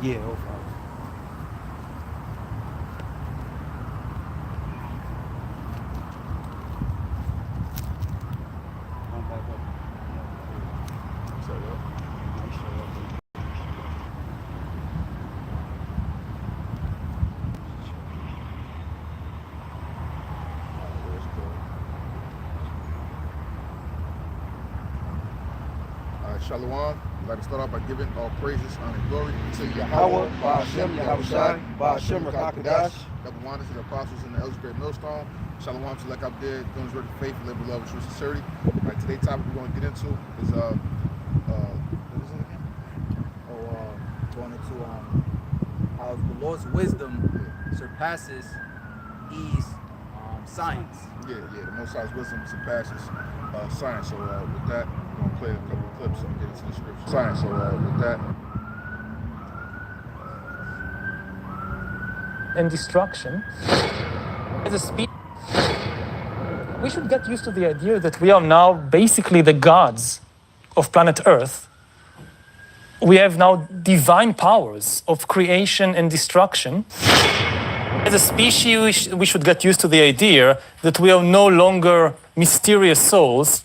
Yeah, 05. Come back up. So what? Make sure that Where's the... Shalom. I'd like to start off by giving all praises, honor, and glory to Yahweh, Ba'ashem, Yahushai, Ba'ashem, Rakakadash. Double wonders to the apostles and the elders, great millstone. Shalom to like I did, doing his work of faith, live with love, and true sincerity. All right, today's topic we're going to get into is what is it again? Going into how the Lord's wisdom surpasses E's science. Yeah, the Most High's wisdom surpasses science. So with that, we're going to play a couple of clips and get into the scripture. Science. So with that. And destruction as a species. We should get used to the idea that we are now basically the gods of planet Earth. We have now divine powers of creation and destruction. As a species, we should get used to the idea that we are no longer mysterious souls.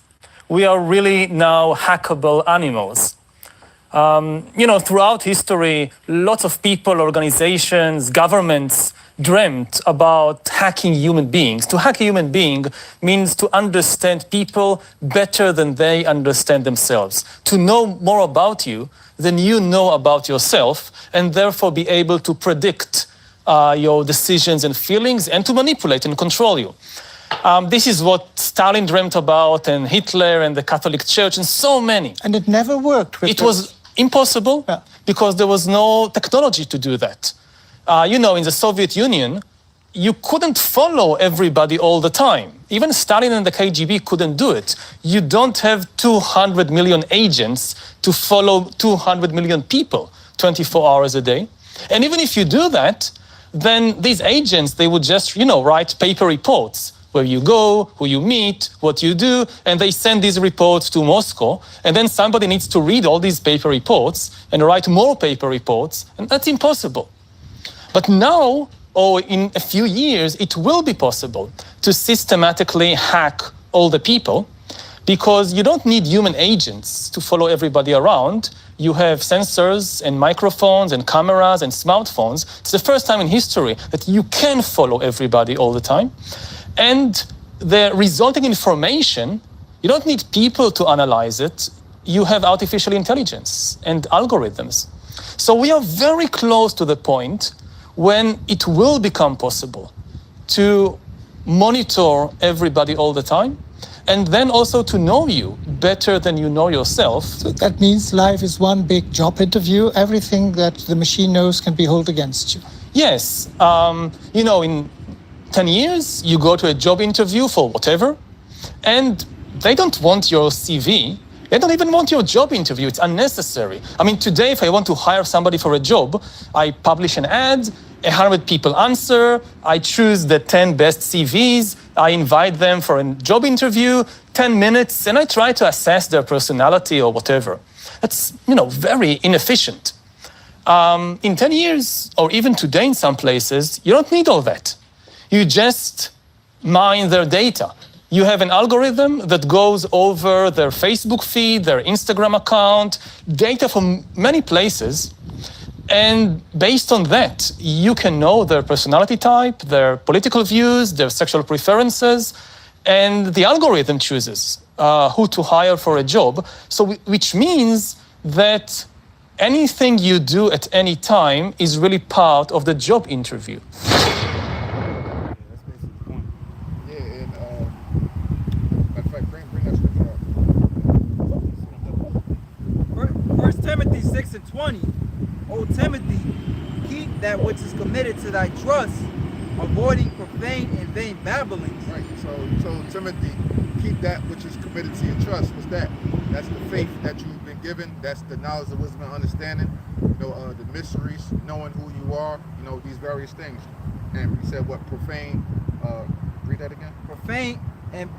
We are really now hackable animals. Throughout history, lots of people, organizations, governments dreamt about hacking human beings. To hack a human being means to understand people better than they understand themselves. To know more about you than you know about yourself, and therefore be able to predict your decisions and feelings, and to manipulate and control you. This is what Stalin dreamt about, and Hitler, and the Catholic Church, and so many. And it never worked. It was impossible because there was no technology to do that. In the Soviet Union, you couldn't follow everybody all the time. Even Stalin and the KGB couldn't do it. You don't have 200 million agents to follow 200 million people 24 hours a day. And even if you do that, then these agents, they would just, write paper reports where you go, who you meet, what you do, and they send these reports to Moscow, and then somebody needs to read all these paper reports and write more paper reports, and that's impossible. But now, or in a few years, it will be possible to systematically hack all the people, because you don't need human agents to follow everybody around. You have sensors and microphones and cameras and smartphones. It's the first time in history that you can follow everybody all the time. And the resulting information, you don't need people to analyze it. You have artificial intelligence and algorithms. So we are very close to the point when it will become possible to monitor everybody all the time, and then also to know you better than you know yourself. So that means life is one big job interview. Everything that the machine knows can be held against you. Yes. In 10 years, you go to a job interview for whatever, and they don't want your CV. They don't even want your job interview. It's unnecessary. Today, if I want to hire somebody for a job, I publish an ad, 100 people answer, I choose the 10 best CVs, I invite them for a job interview, 10 minutes, and I try to assess their personality or whatever. That's, very inefficient. In 10 years, or even today in some places, you don't need all that. You just mine their data. You have an algorithm that goes over their Facebook feed, their Instagram account, data from many places. And based on that, you can know their personality type, their political views, their sexual preferences, and the algorithm chooses who to hire for a job. So, which means that anything you do at any time is really part of the job interview. Bring that scripture up. 1 Timothy 6:20. O Timothy, keep that which is committed to thy trust, avoiding profane and vain babblings. Right. So Timothy, keep that which is committed to your trust. What's that? That's the faith that you've been given. That's the knowledge, the wisdom, and understanding. The mysteries, knowing who you are. These various things. And we said what? Profane. Read that again. Profane and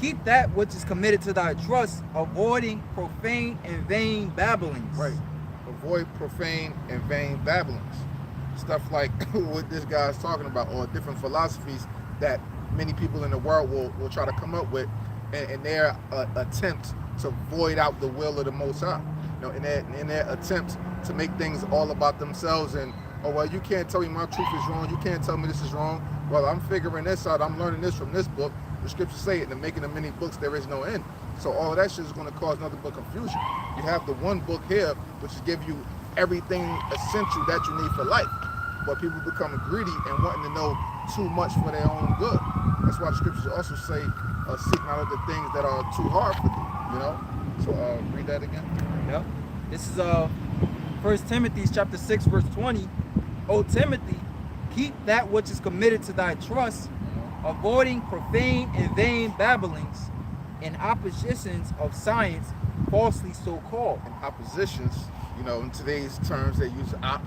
keep that which is committed to thy trust, avoiding profane and vain babblings. Right. avoid profane and vain babblings. Stuff like what this guy's talking about, or different philosophies that many people in the world will try to come up with in their attempt to void out the will of the Most High. You know, in their attempt to make things all about themselves, and oh well, you can't tell me my truth is wrong, you can't tell me this is wrong. Well, I'm figuring this out, I'm learning this from this book. The scriptures say it, and the making of many books there is no end. So all of that shit is going to cause nothing but confusion. You have the one book here, which is give you everything essential that you need for life. But people become greedy and wanting to know too much for their own good. That's why the scriptures also say, seek not of the things that are too hard for thee, you know? So read that again. Yep. This is 1 Timothy chapter 6, verse 20. O Timothy, keep that which is committed to thy trust, avoiding profane and vain babblings and oppositions of science, falsely so called. And oppositions, you know, in today's terms, they use op.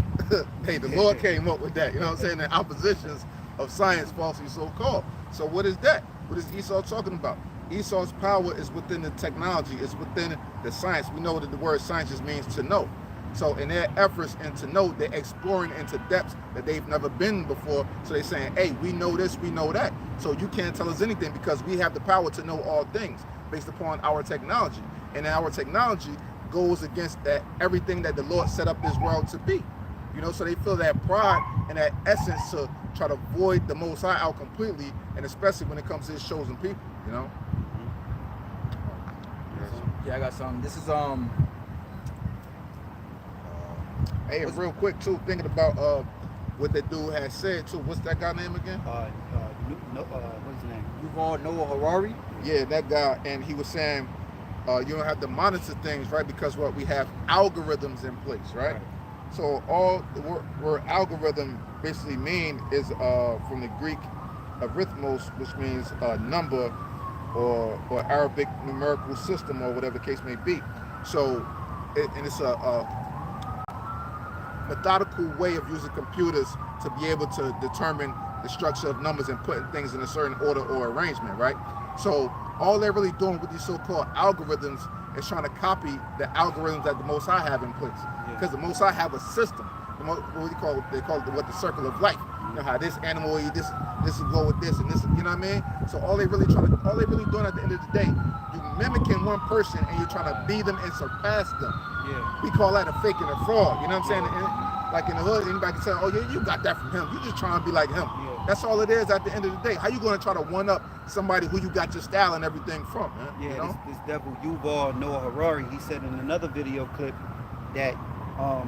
Hey, the Lord came up with that, you know what I'm saying? The oppositions of science, falsely so called. So what is that? What is Esau talking about? Esau's power is within the technology, it's within the science. We know that the word science just means to know. So in their efforts and to know, they're exploring into depths that they've never been before. So they're saying, hey, we know this, we know that. So you can't tell us anything because we have the power to know all things based upon our technology. And our technology goes against that everything that the Lord set up this world to be. You know, so they feel that pride and that essence to try to void the Most High out completely, and especially when it comes to his chosen people, you know? Yeah, I got something. This is hey, real quick too, thinking about what that dude had said too. What's that guy name again? What's his name? Yuval Noah Harari. Yeah, that guy, and he was saying you don't have to monitor things, right? Because what we have algorithms in place, right? So all the word algorithm basically mean is from the Greek arithmos, which means number or Arabic numerical system or whatever the case may be. So it's a methodical way of using computers to be able to determine the structure of numbers and putting things in a certain order or arrangement, right? So all they're really doing with these so-called algorithms is trying to copy the algorithms that the Most High have in place. Because the Most High have a system. What they call it the circle of life. You know how this animal eat this will go with this and this, you know what I mean? So all they really doing at the end of the day, you mimicking one person and you're trying to be them and surpass them. Yeah. We call that a fake and a fraud, you know what I'm saying? And like in the hood, anybody can say, oh yeah, you got that from him. You just trying to be like him. Yeah. That's all it is at the end of the day. How you gonna try to one up somebody who you got your style and everything from, man? Yeah, you know? this devil Yuval Noah Harari, he said in another video clip that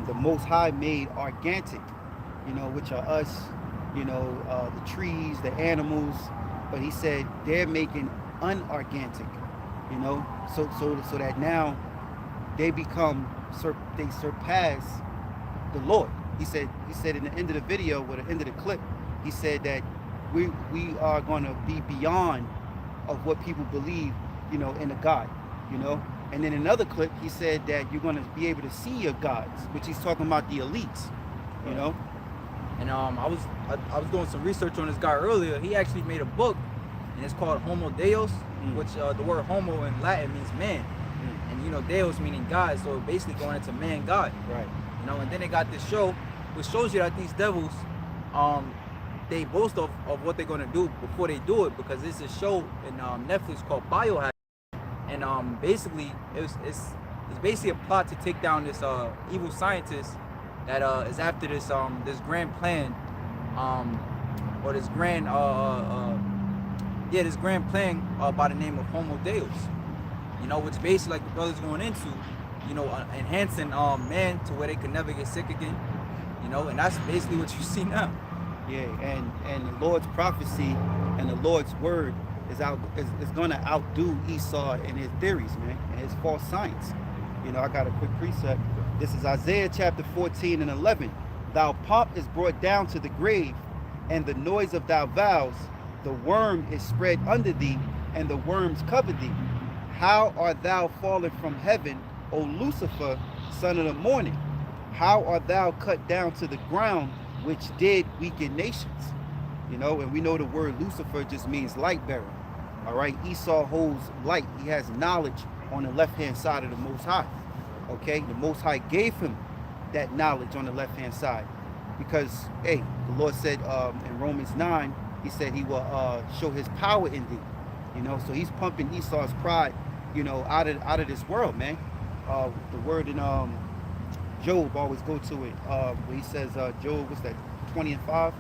the Most High made organic, you know, which are us, you know, the trees, the animals, but he said they're making unorganic, you know, so that now they surpass the Lord. He said in the end of the video, or the end of the clip, he said that we are going to be beyond of what people believe, you know, in a God, you know. And in another clip, he said that you're going to be able to see your gods, which he's talking about the elites, you know. And I was doing some research on this guy earlier. He actually made a book, and it's called Homo Deus, which the word homo in Latin means man, and you know Deus meaning God, so basically going into man God. Right. You know, and then they got this show, which shows you that these devils, they boast of what they're gonna do before they do it, because there's a show in Netflix called Biohack, and basically it's basically a plot to take down this evil scientist that is after this grand plan, or this grand this grand plan by the name of Homo Deus, you know, which basically like the brother's going into, you know, enhancing man to where they can never get sick again, you know, and that's basically what you see now. Yeah, and the Lord's prophecy and the Lord's word is going to outdo Esau and his theories, man, and his false science. You know, I got a quick precept. This is Isaiah chapter 14 and 11. Thou pomp is brought down to the grave, and the noise of thy vows, the worm is spread under thee, and the worms cover thee. How art thou fallen from heaven, O Lucifer, son of the morning? How art thou cut down to the ground, which did weaken nations? You know, and we know the word Lucifer just means light bearer. All right, Esau holds light. He has knowledge on the left-hand side of the Most High. Okay, the Most High gave him that knowledge on the left-hand side. Because, hey, the Lord said in Romans 9, he said he will show his power in thee. You know, so he's pumping Esau's pride, you know, out of this world, man. The word in Job, always go to it, where he says, Job, what's that, 20:5?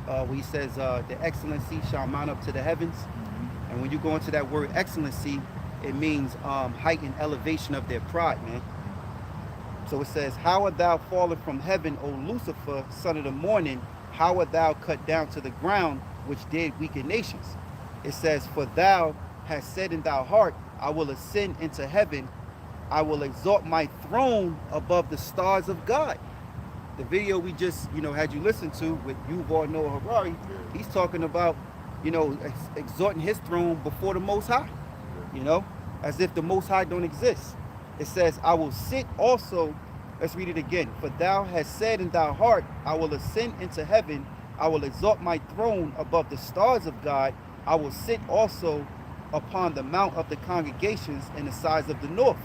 Where he says, the excellency shall mount up to the heavens. And when you go into that word excellency, it means height and elevation of their pride, man. So it says, how art thou fallen from heaven, O Lucifer, son of the morning? How art thou cut down to the ground, which did weaken nations? It says, for thou hast said in thy heart, I will ascend into heaven. I will exalt my throne above the stars of God. The video we just, you know, had you listen to with Yuval Noah Harari, he's talking about, you know, exalting his throne before the Most High, you know, as if the Most High don't exist. It says, I will sit also, let's read it again. For thou hast said in thy heart, I will ascend into heaven. I will exalt my throne above the stars of God. I will sit also upon the mount of the congregations in the sides of the north.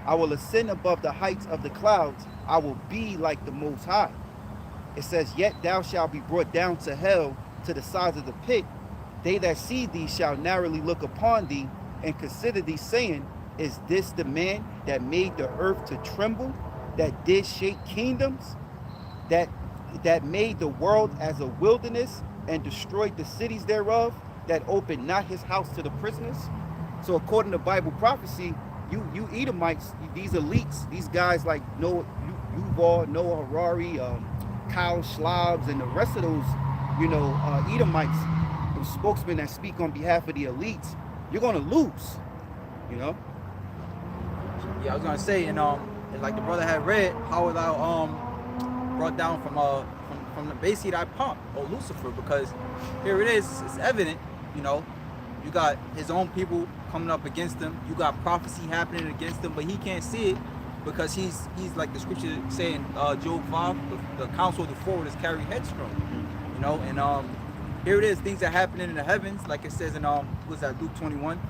I will ascend above the heights of the clouds. I will be like the Most High. It says, yet thou shalt be brought down to hell, to the sides of the pit. They that see thee shall narrowly look upon thee and consider thee, saying, is this the man that made the earth to tremble, that did shake kingdoms, that made the world as a wilderness and destroyed the cities thereof, that opened not his house to the prisoners? So according to Bible prophecy, you Edomites, these elites, these guys like Yuval Noah Harari, Kyle Schlabs, and the rest of those, you know, Edomites, those spokesmen that speak on behalf of the elites, you're gonna lose, you know. Yeah, I was gonna say, and like the brother had read, how art thou brought down from the base seat I pump, O Lucifer, because here it is, it's evident, you know, you got his own people coming up against him, you got prophecy happening against him, but he can't see it because he's like the scripture saying, Job 5, the counsel of the forward is carried headstrong, you know, and here it is, things are happening in the heavens, like it says in what's that, Luke 21,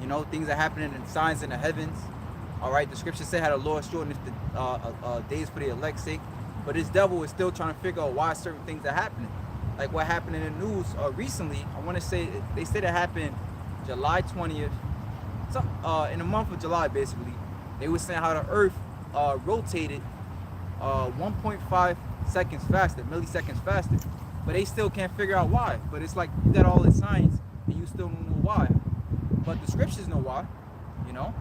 you know, things are happening in signs in the heavens. All right, the scripture said how the Lord shortened the days for the elect's sake, but this devil is still trying to figure out why certain things are happening. Like what happened in the news recently, I want to say, they said it happened July 20th, in the month of July basically. They were saying how the earth rotated 1.5 seconds faster, milliseconds faster, but they still can't figure out why. But it's like you got all the science and you still don't know why. But the scriptures know why, you know.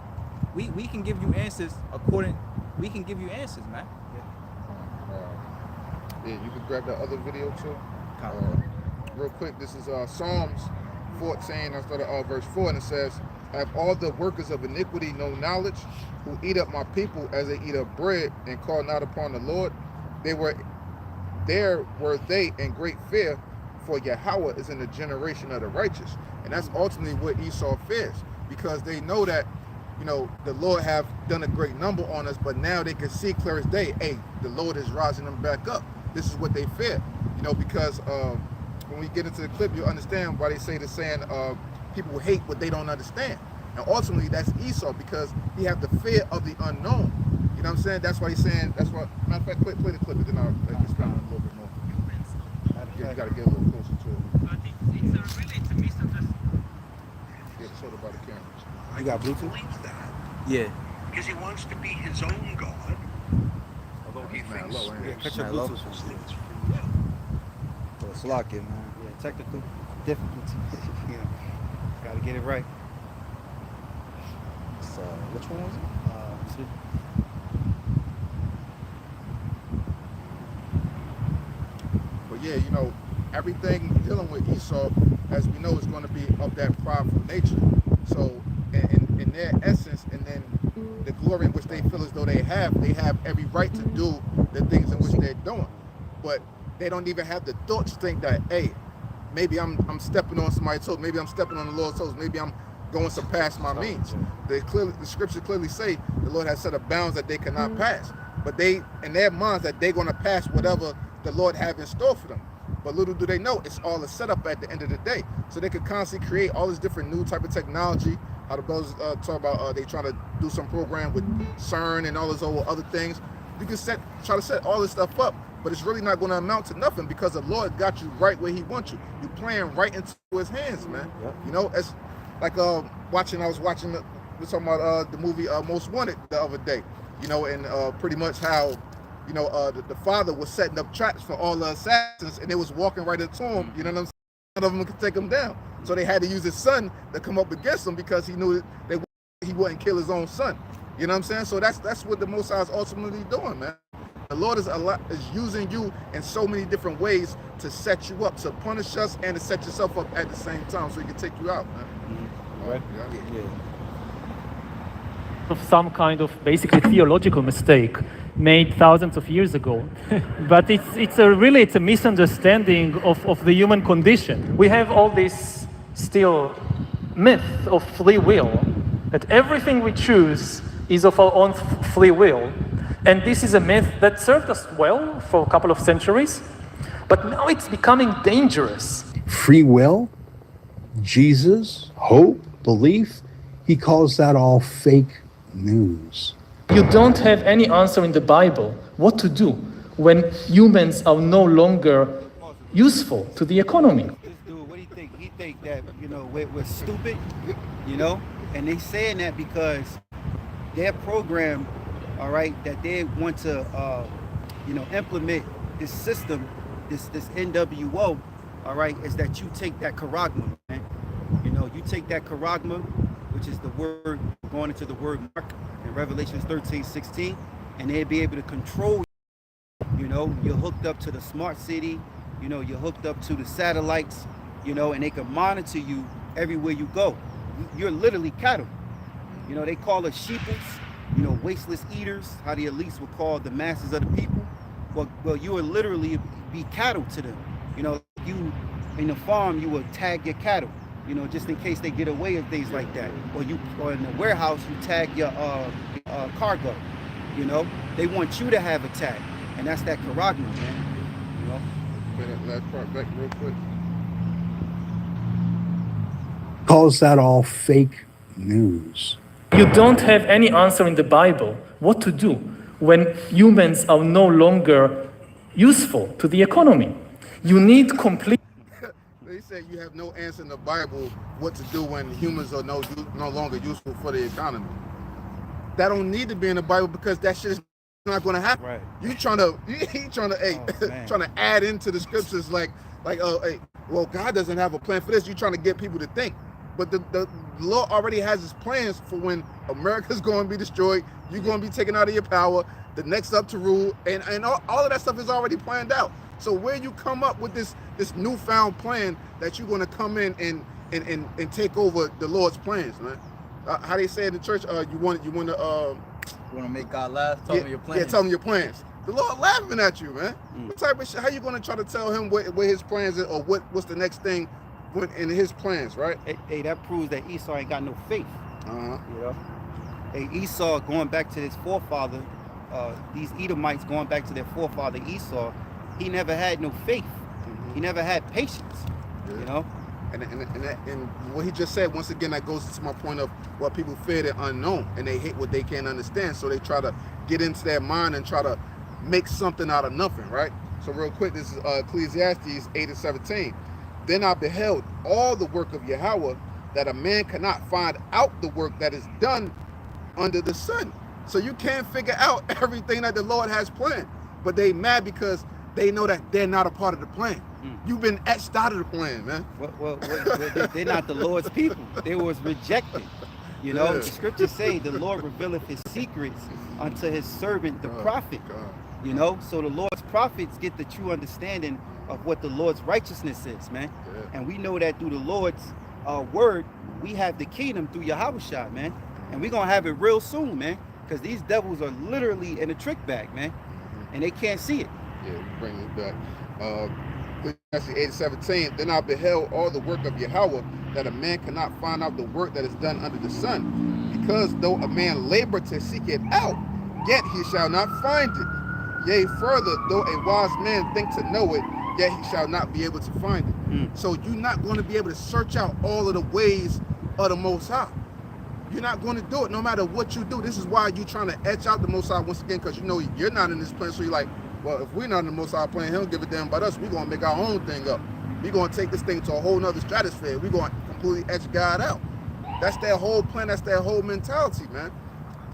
We can give you answers we can give you answers, man. Yeah, you can grab that other video too. Real quick, this is Psalms 14, I started verse 4, and it says, have all the workers of iniquity no knowledge, who eat up my people as they eat up bread, and call not upon the Lord? There were they in great fear, for Yahweh is in the generation of the righteous. And that's ultimately what Esau fears, because they know that, you know, the Lord have done a great number on us, but now they can see clear as day, hey, the Lord is rising them back up. This is what they fear, you know, because when we get into the clip, you'll understand why they say the saying, people hate what they don't understand. And ultimately, that's Esau, because he have the fear of the unknown. You know what I'm saying? That's why he's saying, that's what, matter of fact, play the clip, and then I'll expound a little bit more. You got to get a little closer to it. It's really to misunderstand. Get shoulder by the camera. You got Bluetooth? Believes that Yeah. because he wants to be his own God. Although he It's mad thinks low, ain't it? Cut your Hello? Bluetooth. it's free will. It's lock it, man. Yeah, technical difficulties. You know, gotta get it right. So, which one was it? But yeah, you know, everything dealing with Esau, as we know, is going to be of that prideful nature. So in their essence, and then the glory in which they feel as though they have every right to do the things in which they're doing. But they don't even have the thought to think that, hey, maybe I'm stepping on somebody's toes, maybe I'm stepping on the Lord's toes, maybe I'm going to surpass my means. The scriptures clearly say the Lord has set up bounds that they cannot pass. But they, in their minds, that they're going to pass whatever the Lord have in store for them. But little do they know, it's all a setup at the end of the day. So they could constantly create all this different new type of technology. How the brothers talk about they trying to do some program with CERN and all those other things. You can try to set all this stuff up, but it's really not going to amount to nothing because the Lord got you right where he wants you. You're playing right into his hands, man. Yep. You know, it's like I was watching we're talking about the movie Most Wanted the other day, you know, and pretty much how, you know, the father was setting up traps for all the assassins, and they was walking right into him, you know what I'm saying? None of them could take him down. So they had to use his son to come up against him because he knew that he wouldn't kill his own son. You know what I'm saying? So that's what the Most High is ultimately doing, man. The Lord is using you in so many different ways to set you up, to punish us and to set yourself up at the same time so he can take you out, man. Right. Yeah. Of some kind of basically theological mistake made thousands of years ago. But it's a misunderstanding of the human condition. We have all this still myth of free will, that everything we choose is of our own free will. And this is a myth that served us well for a couple of centuries, but now it's becoming dangerous. Free will, Jesus, hope, belief, he calls that all fake news. You don't have any answer in the Bible what to do when humans are no longer useful to the economy. This dude, what do you think? He think that, you know, we're stupid, you know? And they saying that because their program, all right, that they want to, you know, implement this system, this NWO, all right, is that you take that charagma, man. You know, you take that charagma, which is the word going into the word Mark in Revelations 13:16, and they'll be able to control you. You know, you're hooked up to the smart city, you know, you're hooked up to the satellites, you know, and they can monitor you everywhere you go. You're literally cattle. You know, they call us sheeples, you know, wasteless eaters, how the elites would call the masses of the people. Well, you would literally be cattle to them. You know, you in the farm, you would tag your cattle, you know, just in case they get away and things like that. Or in the warehouse, you tag your cargo. You know, they want you to have a tag, and that's that charagma, man. You know. Play that last part back real quick. Calls that all fake news. You don't have any answer in the Bible what to do when humans are no longer useful to the economy. You need complete. They say you have no answer in the Bible what to do when humans are no longer useful for the economy. That don't need to be in the Bible because that shit is not going to happen. Right. He trying to add into the scriptures like hey, well, God doesn't have a plan for this. You trying to get people to think. But the Lord already has his plans for when America's going to be destroyed, you're going to be taken out of your power, the next up to rule, and all of that stuff is already planned out. So where you come up with this newfound plan that you're going to come in and take over the Lord's plans, man? How they say in the church, you want to make God laugh? Tell him your plans. Yeah, tell him your plans. The Lord laughing at you, man. What type of shit? How you going to try to tell him what his plans is, or what's the next thing in his plans, right? Hey, that proves that Esau ain't got no faith. Uh-huh. You know, hey, Esau going back to his forefather, these Edomites going back to their forefather Esau, he never had no faith. He never had patience. Yeah. You know, and what he just said, once again, that goes to my point of what people fear the unknown, and they hate what they can't understand, so they try to get into their mind and try to make something out of nothing, right? So real quick, this is Ecclesiastes 8:17. Then I beheld all the work of Yahweh, that a man cannot find out the work that is done under the sun. So you can't figure out everything that the Lord has planned, but they mad because they know that they're not a part of the plan. You've been etched out of the plan, man. well, they're not the Lord's people. They was rejected. You know, the scriptures say the Lord revealeth his secrets unto his servant, the prophet. You know, so the Lord's prophets get the true understanding of what the Lord's righteousness is, man. Yeah. And we know that through the Lord's word, we have the kingdom through Yahushua, man. And we're going to have it real soon, man. Because these devils are literally in a trick bag, man. And they can't see it. Yeah, we bring it back. Ecclesiastes 8:17. Then I beheld all the work of Yahweh, that a man cannot find out the work that is done under the sun. Because though a man labor to seek it out, yet he shall not find it. Yea, further, though a wise man think to know it, yet he shall not be able to find it. So you're not going to be able to search out all of the ways of the Most High. You're not going to do it no matter what you do. This is why you're trying to etch out the Most High once again, because you know you're not in this plan. So you're like, well, if we're not in the Most High plan, he don't give a damn about us. We're going to make our own thing up. We're going to take this thing to a whole nother stratosphere. We're going to completely etch God out. That's their whole plan. That's their whole mentality, man.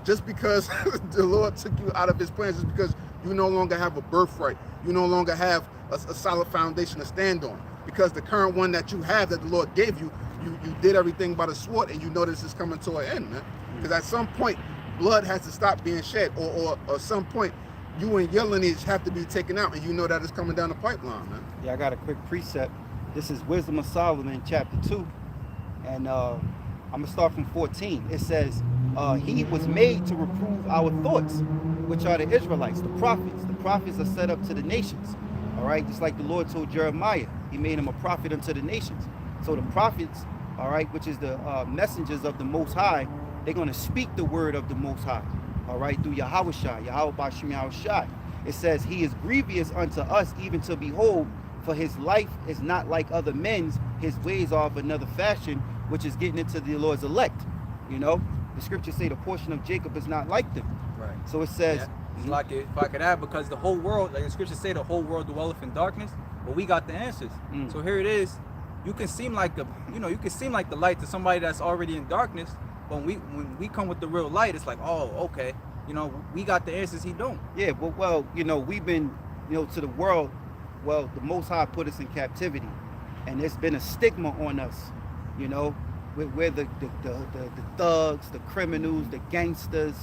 Just because the Lord took you out of his plans, just because you no longer have a birthright. You no longer have a solid foundation to stand on. Because the current one that you have, that the Lord gave you, you did everything by the sword, and you know this is coming to an end, man. Because at some point, blood has to stop being shed, or at some point, you and your lineage have to be taken out, and you know that it's coming down the pipeline, man. Yeah, I got a quick precept. This is Wisdom of Solomon, chapter 2. And I'm going to start from 14. It says, he was made to reprove our thoughts, which are the Israelites, the prophets. The prophets are set up to the nations. All right, just like the Lord told Jeremiah, he made him a prophet unto the nations. So the prophets, all right, which is the messengers of the Most High, they're going to speak the word of the Most High, all right, through Yahweh Bashim Yahushai. It says, he is grievous unto us, even to behold, for his life is not like other men's, his ways are of another fashion, which is getting into the Lord's elect. You know, the scriptures say the portion of Jacob is not like them. Right. So it says, yeah. It's like, if I could add, because the whole world, like the scriptures say, the whole world dwelleth in darkness, but we got the answers. So here it is. You can seem like the light to somebody that's already in darkness, but when we come with the real light, it's like, oh, okay, you know, we got the answers, he don't. Yeah, but well, you know, we've been, you know, to the world, well, the Most High put us in captivity, and there's been a stigma on us, you know, we're the thugs, the criminals, the gangsters,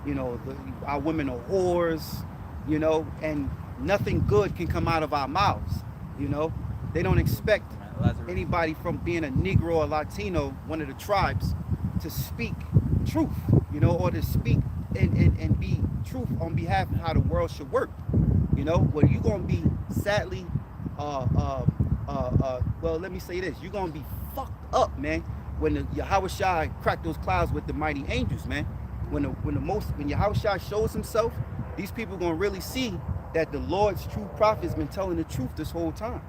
you know, our women are whores, you know, and nothing good can come out of our mouths, you know. They don't expect anybody from being a Negro or Latino, one of the tribes, to speak truth, you know, or to speak and be truth on behalf of how the world should work. You know, well, you're going to be sadly, well, let me say this, you're going to be fucked up, man, when the Yahweh Shai cracked those clouds with the mighty angels, man. When Yahweh Shai shows himself, these people are going to really see that the Lord's true prophet's been telling the truth this whole time.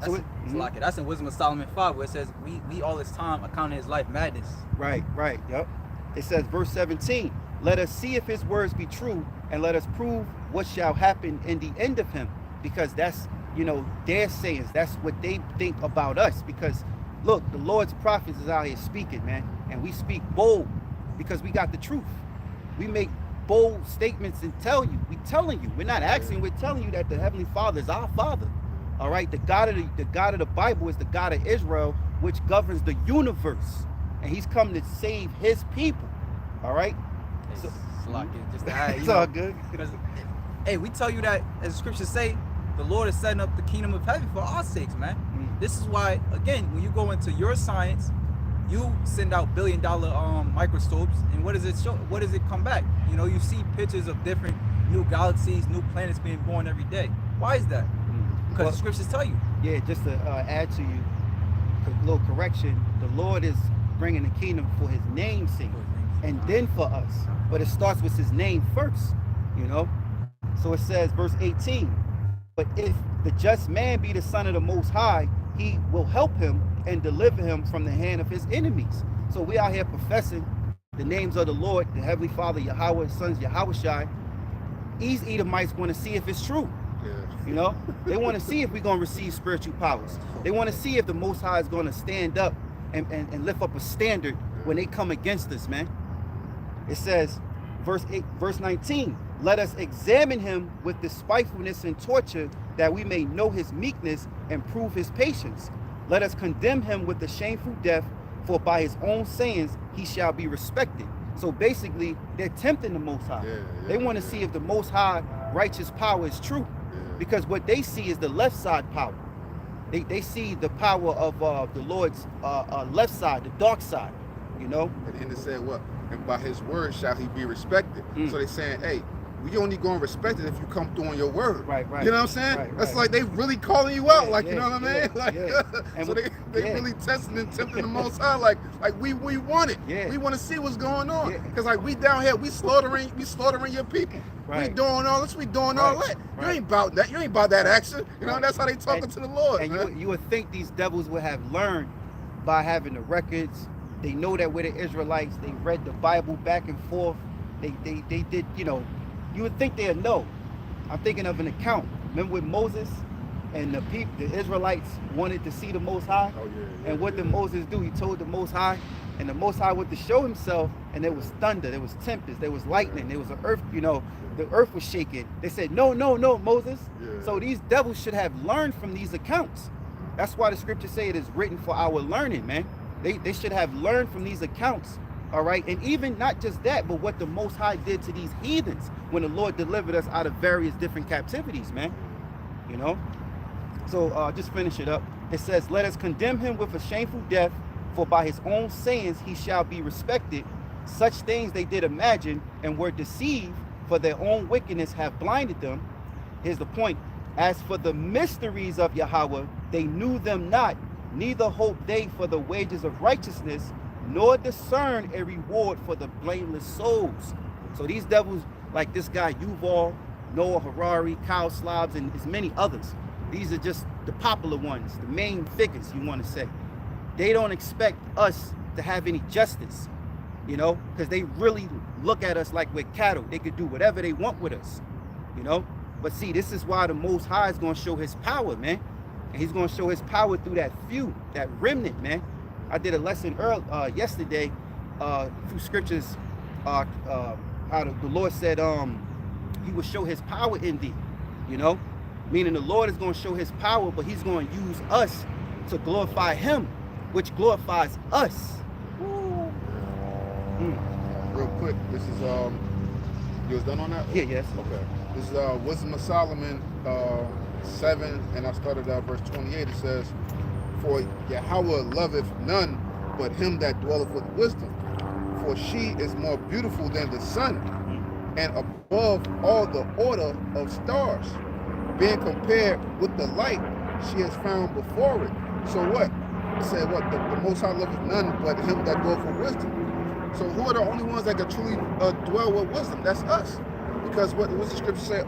That's in Wisdom of Solomon 5, where it says, we all this time accounted his life madness. Right, yep. It says, verse 17, let us see if his words be true, and let us prove what shall happen in the end of him. Because that's, you know, their sayings. That's what they think about us. Because, look, the Lord's prophets is out here speaking, man. And we speak bold because we got the truth. We make bold statements and we telling you. We're not asking, we're telling you that the Heavenly Father is our Father. All right, the God of the Bible is the God of Israel, which governs the universe, and he's come to save his people. All right, so just to add, it's all good. Because, hey, we tell you that, as the scriptures say, the Lord is setting up the kingdom of heaven for our sakes, man. This is why, again, when you go into your science, you send out billion-dollar microscopes, and what does it show? What does it come back? You know, you see pictures of different new galaxies, new planets being born every day. Why is that? Because the scriptures tell you. Yeah, just to add to you, a little correction, the Lord is bringing the kingdom for his name's sake, and then for us. But it starts with his name first, you know? So it says, verse 18, but if the just man be the son of the Most High, he will help him and deliver him from the hand of his enemies. So we out here professing the names of the Lord, the Heavenly Father, Yahweh, His sons, Yahweh Shai. These Edomites want to see if it's true. You know, they want to see if we're going to receive spiritual powers. They want to see if the Most High is going to stand up and lift up a standard when they come against us, man. It says, verse 19, let us examine him with despitefulness and torture, that we may know his meekness and prove his patience. Let us condemn him with the shameful death, for by his own sayings he shall be respected. So basically, they're tempting the Most High. They want to see if the Most High righteous power is true. Because what they see is the left side power. They see the power of the Lord's left side, the dark side, you know? And it said what? And by his word shall he be respected. So they're saying, hey, we only going to respect it if you come through on your word. Right. You know what I'm saying? That's like they really calling you out, like, you know what I mean? Like, so they really testing and tempting the Most High, like we want it. We want to see what's going on. Because like we down here, we slaughtering your people. We doing all this, we doing all that. You ain't about that. You ain't about that action. You know, that's how they talking to the Lord. And you would think these devils would have learned by having the records, They know that we're the Israelites. They read the Bible back and forth. They did, you know, you would think they'd know. I'm thinking of an account. Remember with Moses and the people, the Israelites wanted to see the Most High? Oh, yeah, And what did Moses do? He told the Most High, and the Most High went to show himself, and there was thunder, there was tempest, there was lightning, there was an earth, you know, the earth was shaking. They said, no, no, no, Moses. Yeah. So these devils should have learned from these accounts. That's why the scriptures say it is written for our learning, man. They should have learned from these accounts, all right? And even not just that, but what the Most High did to these heathens when the Lord delivered us out of various different captivities, man, you know? So just finish it up. It says, let us condemn him with a shameful death, for by his own sayings he shall be respected. Such things they did imagine and were deceived, for their own wickedness have blinded them. Here's the point. As for the mysteries of Yahweh, they knew them not, neither hope they for the wages of righteousness, nor discern a reward for the blameless souls. So these devils, like this guy Yuval, Noah Harari, Kyle Slobs, and as many others, these are just the popular ones, the main figures, you want to say. They don't expect us to have any justice, you know, because they really look at us like we're cattle. They could do whatever they want with us, you know. But see, this is why the Most High is going to show his power, man. And he's going to show his power through that few, that remnant, man. I did a lesson yesterday through scriptures, how the Lord said he would show his power in thee, you know. Meaning the Lord is going to show his power, but he's going to use us to glorify him, which glorifies us. Real quick, this is you was done on that? Yeah, yes. Okay. This is Wisdom of Solomon 7, and I started at verse 28. It says, for Yahweh loveth none but him that dwelleth with wisdom, for she is more beautiful than the sun, and above all the order of stars. Being compared with the light she has found before it. So what? It said what? The Most High loveth none but him that dwelleth with wisdom. So who are the only ones that can truly dwell with wisdom? That's us. Because what's the scripture say?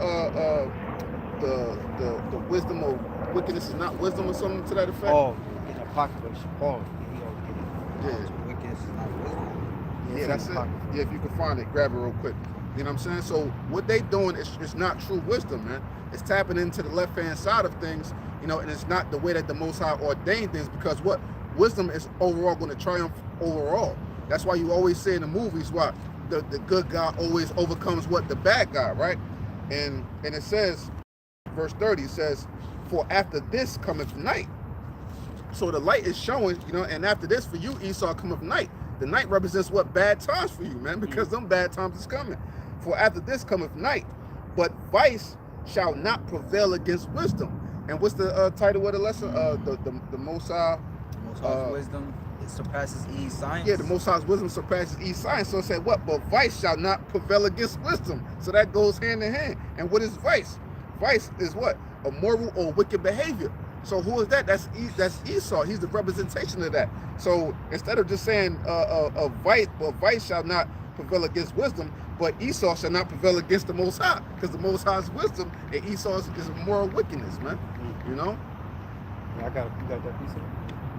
The wisdom of wickedness is not wisdom, or something to that effect. Oh, in Apocalypse, Paul. Yeah. Wickedness is not wisdom. Yeah, that's it. Yeah, if you can find it, grab it real quick. You know what I'm saying? So what they doing is not true wisdom, man. It's tapping into the left-hand side of things, you know, and it's not the way that the Most High ordained things, because what? Wisdom is overall going to triumph overall. That's why you always say in the movies, what? The good guy always overcomes what? The bad guy, right? And it says, verse 30 says, for after this cometh night. So the light is showing, you know, and after this for you, Esau, cometh night. The night represents what? Bad times for you, man, because them bad times is coming. For after this cometh night, but vice shall not prevail against wisdom. And what's the title of the lesson? The Most High. Most High's wisdom, it surpasses E's science. Yeah, the Most High's wisdom surpasses E's science. So it said what? But vice shall not prevail against wisdom. So that goes hand in hand. And what is vice? Vice is what? Immoral or wicked behavior. So who is that? That's Esau. He's the representation of that. So instead of just saying vice shall not prevail against wisdom, but Esau shall not prevail against the Most High, because the Most High's wisdom and Esau's is moral wickedness, man. You know? Yeah, you got that piece of it?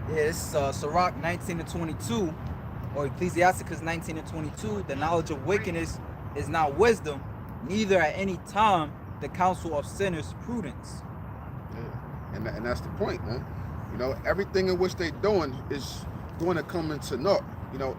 Yeah, this is Sirach 19-22, or Ecclesiasticus 19-22. The knowledge of wickedness is not wisdom, neither at any time the counsel of sinners prudence. Yeah, and that's the point, man. You know, everything in which they're doing is going to come into naught. You know,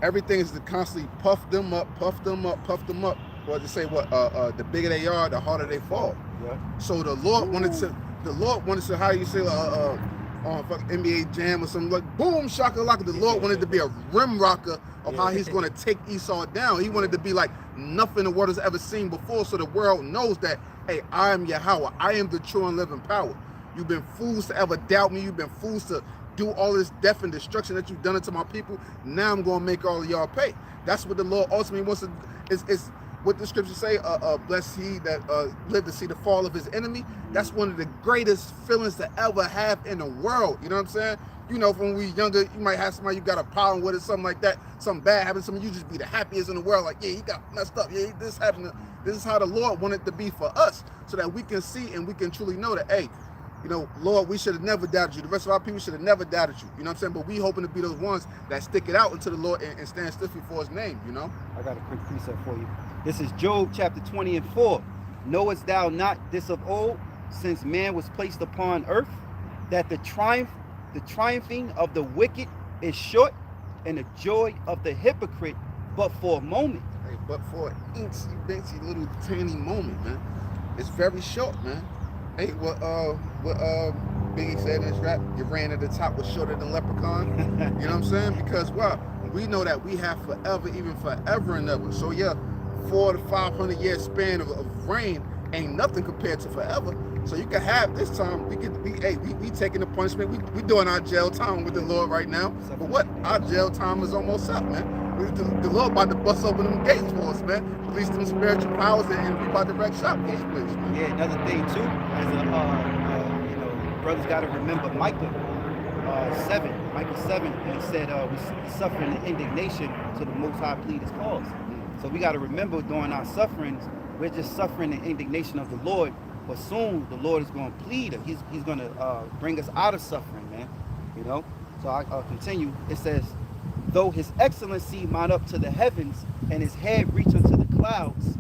everything is to constantly puff them up, puff them up, puff them up. Or to say what? The bigger they are, the harder they fall. Yeah. So the Lord wanted to, how you say, on NBA Jam or something, like boom, shakalaka. The Lord wanted to be a rim rocker of how he's going to take Esau down. He wanted to be like nothing the world has ever seen before, so the world knows that, hey, I am Yahweh. I am the true and living power. You've been fools to ever doubt me. You've been fools to do all this death and destruction that you've done unto my people. Now I'm going to make all of y'all pay. That's what the Lord ultimately wants to, is what the scriptures say, bless he that lived to see the fall of his enemy. That's one of the greatest feelings to ever have in the world. You know what I'm saying? You know, from when we younger, you might have somebody you got a problem with it, something like that, something bad happened, something you just be the happiest in the world. Like, yeah, he got messed up. Yeah, this happened. This is how the Lord wanted it to be for us, so that we can see and we can truly know that, hey, you know, Lord, we should have never doubted you. The rest of our people should have never doubted you. You know what I'm saying? But we hoping to be those ones that stick it out into the Lord and stand stiffly for his name, you know? I got a quick precept for you. This is Job chapter 20 and 4. Knowest thou not this of old, since man was placed upon earth, that the triumphing of the wicked is short, and the joy of the hypocrite but for a moment. Hey, but for an incy little tiny moment, man. It's very short, man. Hey, what Biggie said in his rap, you ran at the top was shorter than Leprechaun. You know what I'm saying? Because well, we know that we have forever, even forever and ever. So yeah, 400 to 500 year span of reign ain't nothing compared to forever. So you can have this time. We taking the punishment. We doing our jail time with the Lord right now. But what? Our jail time is almost up, man. The Lord about to bust open them gates for us, man. Release them spiritual powers, and we about to wreck shop this place, man. Yeah, another thing too, as a you know, brothers got to remember Micah 7, and said we suffering the indignation to the Most High plead his cause. So we got to remember during our sufferings, we're just suffering the indignation of the Lord. But soon the Lord is going to plead. He's going to bring us out of suffering, man. You know. So I'll continue. It says, though his excellency mount up to the heavens, and his head reach unto the clouds,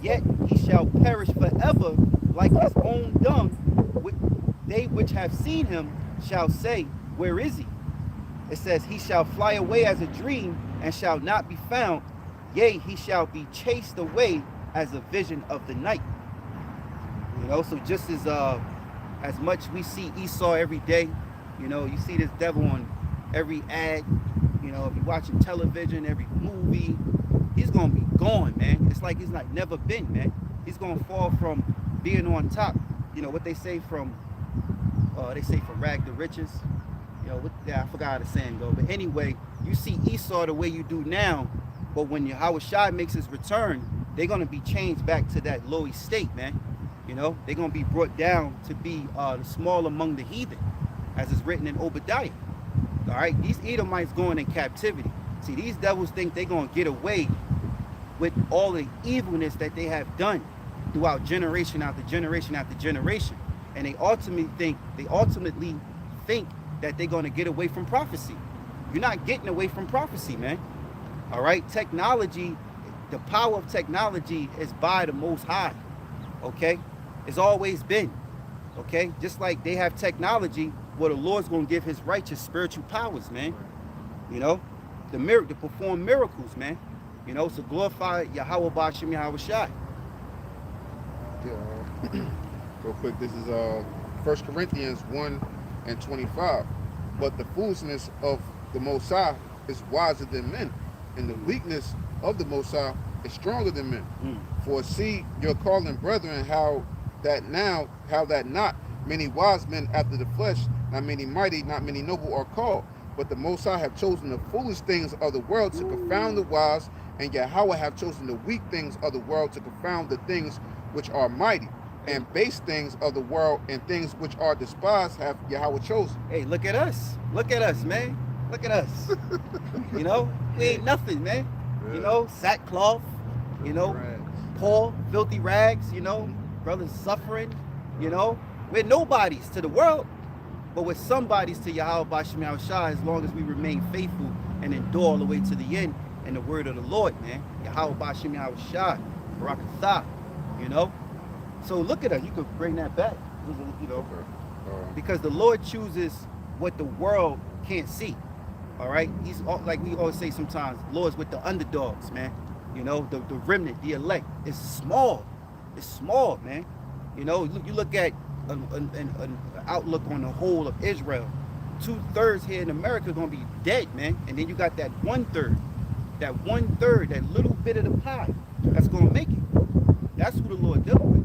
yet he shall perish forever like his own dung. They which have seen him shall say, where is he? It says, he shall fly away as a dream, and shall not be found. Yea, he shall be chased away as a vision of the night. You know, so just as much we see Esau every day, you know, you see this devil on every ad, you know, if you're watching television, every movie, he's gonna be gone, man. It's like he's like never been, man. He's gonna fall from being on top. You know what they say from rag to riches. You know, I forgot how the saying go. But anyway, you see Esau the way you do now, but when Yahweh Shai makes his return, they're gonna be changed back to that low estate, man. You know, they're going to be brought down to be the small among the heathen, as is written in Obadiah. All right, these Edomites going in captivity. See, these devils think they're going to get away with all the evilness that they have done throughout generation after generation after generation. And they ultimately think that they're going to get away from prophecy. You're not getting away from prophecy, man. All right, technology, the power of technology is by the Most High. Okay, it's always been. Okay, just like they have technology, well, the Lord's gonna give his righteous spiritual powers, man. You know, to perform miracles, man. You know, so glorify Yahweh Ba'ashem Yahweh Shai. Yeah, real quick, this is 1 Corinthians 1:25. But the foolishness of the Most High is wiser than men, and the weakness of the Most High is stronger than men. For see your calling, brethren, how that not many wise men after the flesh, not many mighty, not many noble are called. But the Most High have chosen the foolish things of the world to confound the wise, and Yahweh have chosen the weak things of the world to confound the things which are mighty. And base things of the world and things which are despised have Yahweh chosen. Hey, look at us, man. Look at us. You know, we ain't nothing, man. You know, sackcloth, you know, poor, filthy rags, you know, brothers suffering, you know. We're nobodies to the world, but we're somebodies to Yahweh Ba'ashem Yahweh Shai as long as we remain faithful and endure all the way to the end in the word of the Lord, man. Yahweh Ba'ashem Yahweh Shai, Barakatah, you know. So look at us. You could bring that back, you know, because the Lord chooses what the world can't see. All right, he's like we always say sometimes, Lord's with the underdogs, man. You know, the remnant, the elect. It's small, man. You know, you look at an outlook on the whole of Israel. 2/3 here in America are gonna be dead, man. And then you got that 1/3, that little bit of the pie that's gonna make it. That's who the Lord dealing with.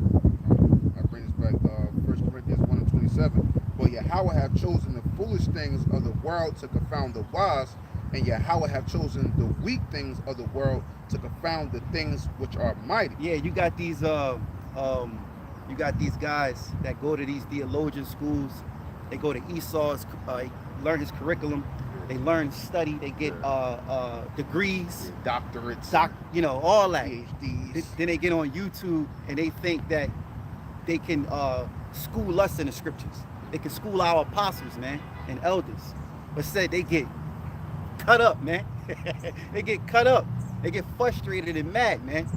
I bring this back 1 Corinthians 1:27. But Yahweh have chosen the foolish things of the world to confound the wise, and Yahweh have chosen the weak things of the world to confound the things which are mighty. Yeah, you got these guys that go to these theologian schools. They go to Esau's, learn his curriculum. They learn, study. They get degrees, doctorates, you know, all that. PhDs. Then they get on YouTube and they think that they can school us in the scriptures. They can school our apostles, man, and elders. But said they get cut up, man. They get cut up. They get frustrated and mad, man.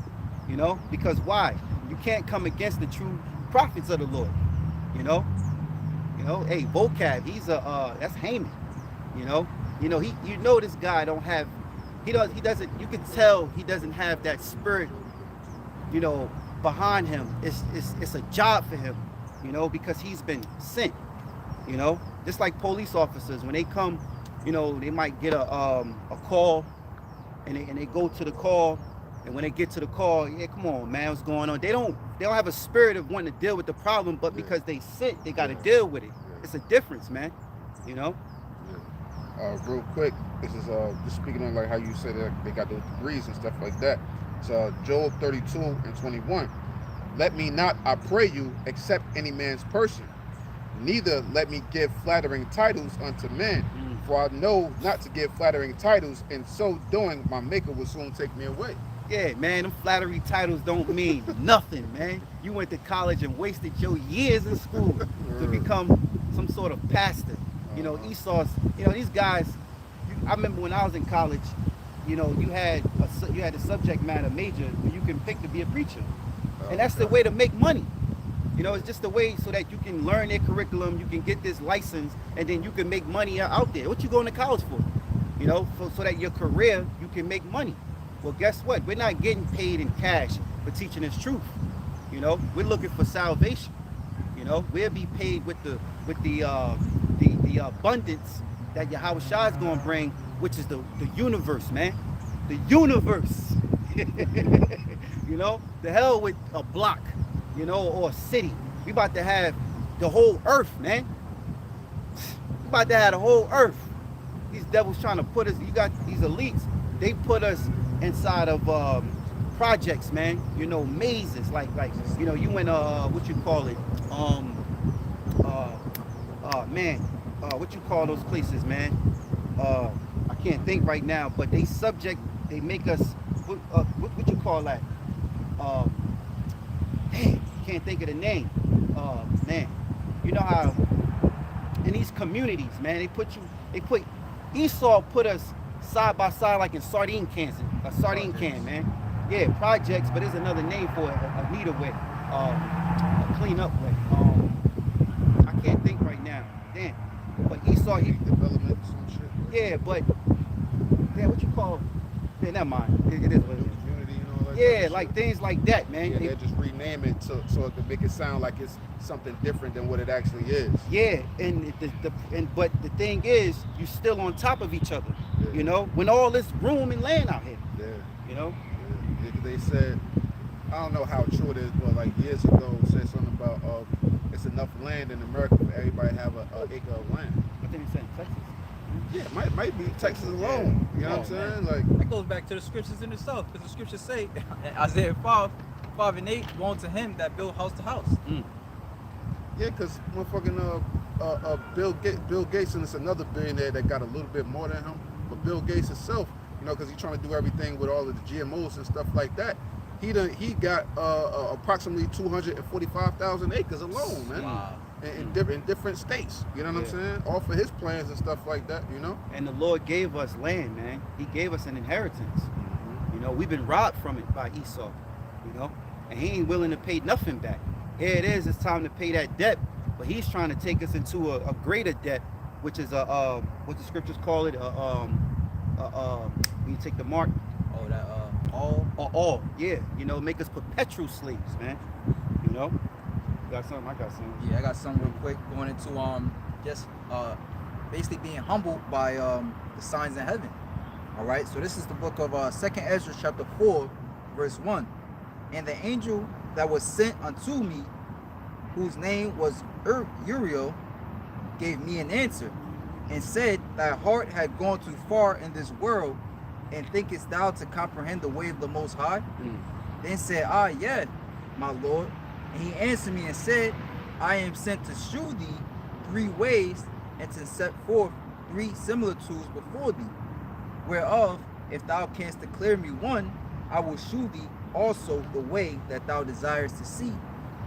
You know, because why? You can't come against the true prophets of the Lord. You know, hey, vocab, he's that's Haman. You know, he, this guy don't have, he doesn't, you can tell he doesn't have that spirit, behind him. It's a job for him, because he's been sent, just like police officers, when they come, they might get a call, and they go to the call, and when they get to the call, yeah, come on, man, what's going on? They don't have a spirit of wanting to deal with the problem, but because they sent, they got to deal with it. It's a difference, man. Real quick, this is just speaking on like how you said that they got those degrees and stuff like that. It's Joel 32:21. Let me not, I pray you, accept any man's person, neither let me give flattering titles unto men. For I know not to give flattering titles, and so doing, my maker will soon take me away. Yeah, man, them flattery titles don't mean nothing, man. You went to college and wasted your years in school to become some sort of pastor. Esau's, these guys, I remember when I was in college, you had a subject matter major where you can pick to be a preacher. And that's the way to make money. It's just the way so that you can learn their curriculum, you can get this license, and then you can make money out there. What you going to college for? So that your career, you can make money. Well, guess what? We're not getting paid in cash for teaching this truth. We're looking for salvation. We'll be paid with the abundance that Yahweh Shai is going to bring, which is the universe, man. The universe. The hell with a block, or a city. We about to have the whole earth, man. We about to have the whole earth. These devils trying to put us, you got these elites, they put us inside of projects, man. Mazes, like you in what you call it, what you call those places, man? I can't think right now, but they make us, what you call that? Can't think of the name. Man, how in these communities, man, Esau put us side by side like in sardine cans, a sardine can, man. Yeah, projects, but there's another name for it, a neater way, a clean up way. I can't think right now. Damn. But Esau, he development, some shit. Yeah, but what you call? Yeah, never mind. It is what it is. Community, all that. Yeah, like things like that, man. Yeah, they just rename it so it can make it sound like it's something different than what it actually is. Yeah, but the thing is, you still on top of each other. Yeah. When all this room and land out here. Yeah. Yeah. They said, I don't know how true it is, but like years ago, it said something about it's enough land in America for everybody to have an acre of land. I think he said Texas. Yeah, might be Texas alone. You know what I'm saying? Like that goes back to the scriptures in itself, because the scriptures say in Isaiah 5:8, "Woe to him that build house to house." Yeah, because motherfucking Bill Gates, and it's another billionaire that got a little bit more than him, but Bill Gates himself, because he's trying to do everything with all of the GMOs and stuff like that. He got approximately 245,000 acres alone, man. Wow. In different states, you know what I'm saying? All for his plans and stuff like that, And the Lord gave us land, man. He gave us an inheritance. We've been robbed from it by Esau, and he ain't willing to pay nothing back. Here it is, it's time to pay that debt, but he's trying to take us into a greater debt, which is what the scriptures call it, when you take the mark. Oh, that all. Yeah, make us perpetual slaves, man. You got something? I got something. Yeah, I got something real quick, going into just basically being humbled by the signs in heaven. All right, so this is the book of 2nd Ezra chapter 4 verse 1. And the angel that was sent unto me, whose name was Uriel, gave me an answer and said, thy heart had gone too far in this world, and thinkest thou to comprehend the way of the Most High? Then said I, yeah, my Lord. And he answered me and said, I am sent to shew thee 3 ways, and to set forth 3 similitudes before thee, whereof if thou canst declare me one, I will shew thee also the way that thou desirest to see,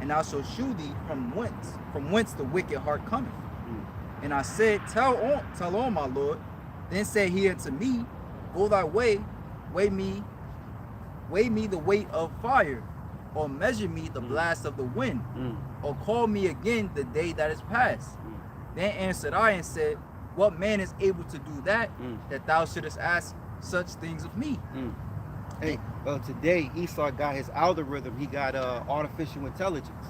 and I shall shew thee from whence the wicked heart cometh. And I said, tell on, my Lord. Then said he unto me, go thy way, weigh me the weight of fire, or measure me the blast of the wind, or call me again the day that is past. Then answered I and said, what man is able to do that, that thou shouldest ask such things of me? Hey, well, today Esau got his algorithm. He got artificial intelligence.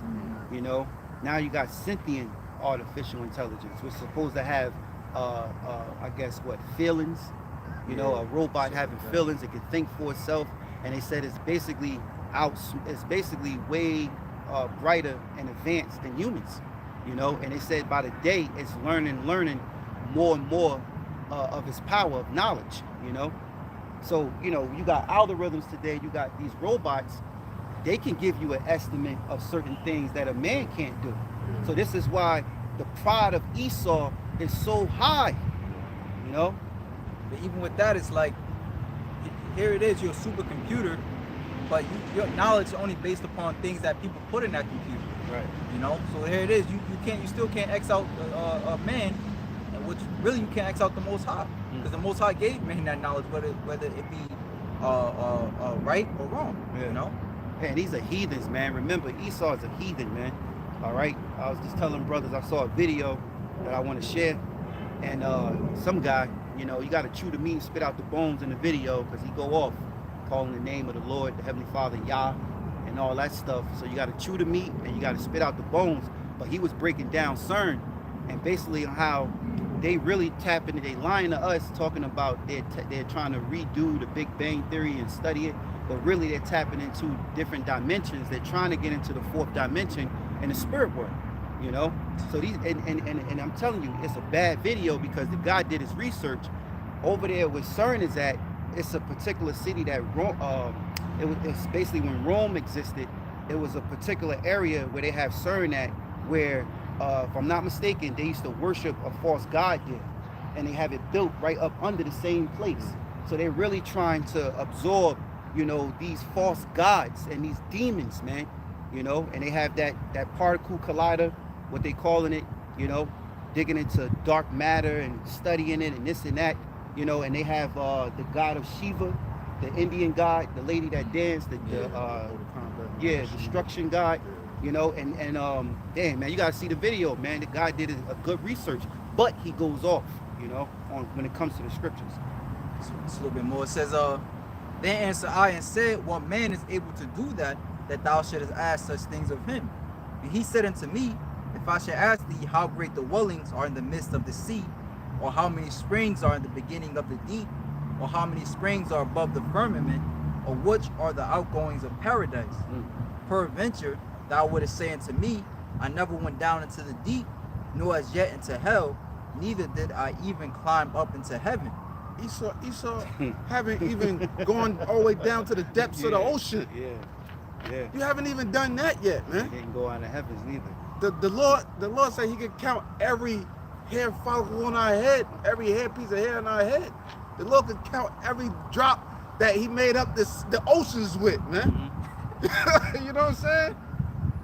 You know, now you got sentient artificial intelligence, which is supposed to have, I guess, what, feelings? You know, a robot having feelings. It can think for itself. And they said it's basically way brighter and advanced than humans. You know, and they said by the day it's learning more and more of its power of knowledge. You know. So, you know, you got algorithms today, you got these robots, they can give you an estimate of certain things that a man can't do. So this is why the pride of Esau is so high, you know? But even with that, it's like, here it is, you're a supercomputer, but your knowledge is only based upon things that people put in that computer. Right. You know, so here it is, you still can't X out a man, which really you can't X out the Most High. Because the Most High gave man that knowledge, whether it be right or wrong, you know? And these are heathens, man. Remember, Esau is a heathen, man. All right? I was just telling brothers, I saw a video that I want to share. And some guy, you know, you got to chew the meat and spit out the bones in the video because he go off calling the name of the Lord, the Heavenly Father, Yah, and all that stuff. So you got to chew the meat and you got to spit out the bones. But he was breaking down CERN and basically on how they really tap into, they lying to us talking about they're trying to redo the Big Bang Theory and study it, but really they're tapping into different dimensions. They're trying to get into the fourth dimension in the spirit world, you know? So these, and I'm telling you, it's a bad video because the guy did his research. Over there where CERN is at, it's a particular city that, it's basically when Rome existed, it was a particular area where they have CERN at, where if I'm not mistaken, they used to worship a false god there, and they have it built right up under the same place. So they're really trying to absorb, you know, these false gods and these demons, man, you know, and they have that particle collider, what they calling it, you know, digging into dark matter and studying it and this and that, you know, and they have the god of Shiva, the Indian god, the lady that danced, the destruction god. You know, and damn, man, you gotta see the video, man. The guy did a good research, but he goes off, you know, on when it comes to the scriptures. It's a little bit more. It says, then answered I and said, what man is able to do that thou shouldest ask such things of him? And he said unto me, if I should ask thee how great the dwellings are in the midst of the sea, or how many springs are in the beginning of the deep, or how many springs are above the firmament, or which are the outgoings of paradise, peradventure thou wouldest say unto me, I never went down into the deep, nor as yet into hell, neither did I even climb up into heaven. Esau haven't even gone all the way down to the depths of the ocean. Yeah. You haven't even done that yet, man. He didn't go out of heavens neither. The Lord said he could count every hair follicle on our head, every hair piece of hair on our head. The Lord could count every drop that he made up the oceans with, man. You know what I'm saying?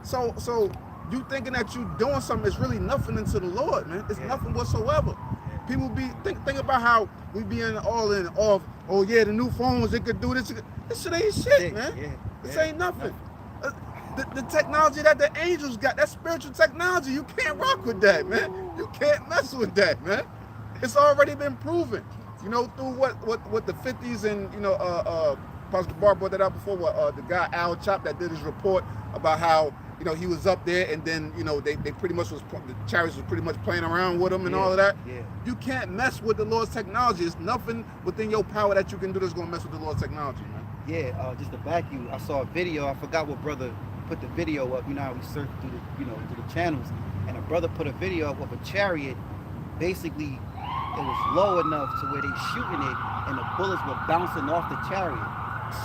So you thinking that you doing something is really nothing into the Lord, man. It's nothing whatsoever. People be think about how we be in all in off. Oh yeah, the new phones, it could do this. This shit ain't shit, man. This ain't nothing. The technology that the angels got, that spiritual technology, you can't rock with that, man. You can't mess with that, man. It's already been proven, you know, through what the 50s and, you know, Pastor Bar brought that out before, the guy Al Chop that did his report about how, you know, he was up there and then, you know, they pretty much the chariots was pretty much playing around with him and all of that. You can't mess with the Lord's technology. There's nothing within your power that you can do that's going to mess with the Lord's technology, man. Just to back you, I saw a video. I forgot what brother put the video up. You know how we search through the channels, and a brother put a video up of a chariot. Basically, it was low enough to where they shooting it, and the bullets were bouncing off the chariot.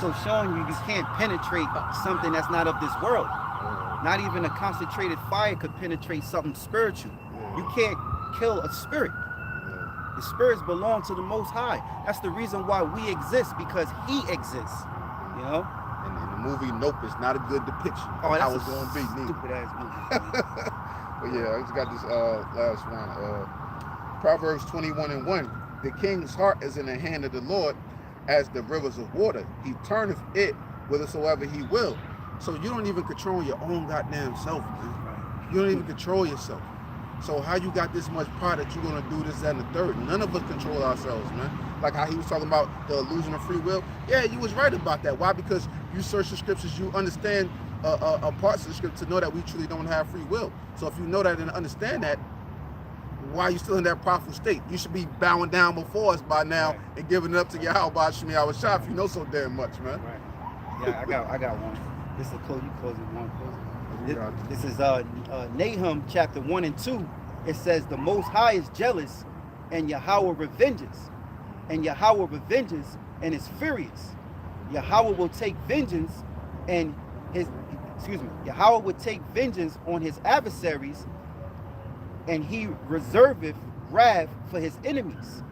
So showing you can't penetrate something that's not of this world. Not even a concentrated fire could penetrate something spiritual. You can't kill a spirit. The spirits belong to the Most High. That's the reason why we exist, because He exists. You know. And the movie Nope is not a good depiction of Oh, how that's it's going to be. Neither. stupid ass movie. Man. But yeah, I just got this last one. Proverbs 21:1. The king's heart is in the hand of the Lord as the rivers of water. He turneth it whithersoever he will. So you don't even control your own goddamn self, man. You don't even control yourself. So how you got this much pride that you're gonna do this, that, and the third? None of us control ourselves, man. Like how he was talking about the illusion of free will. Yeah, you was right about that. Why? Because you search the scriptures, you understand parts of the scripture to know that we truly don't have free will. So if you know that and understand that, why are you still in that prideful state? You should be bowing down before us by now and giving it up to Yahweh by Shemi Awashah if you know so damn much, man. Right. Yeah, I got one. This is you close it one. This is Nahum chapter 1 and 2. It says the Most High is jealous, and Yahweh revenges, and Yahweh revenges and is furious. Yahweh will take vengeance, and Yahweh would take vengeance on his adversaries, and he reserveth wrath for his enemies.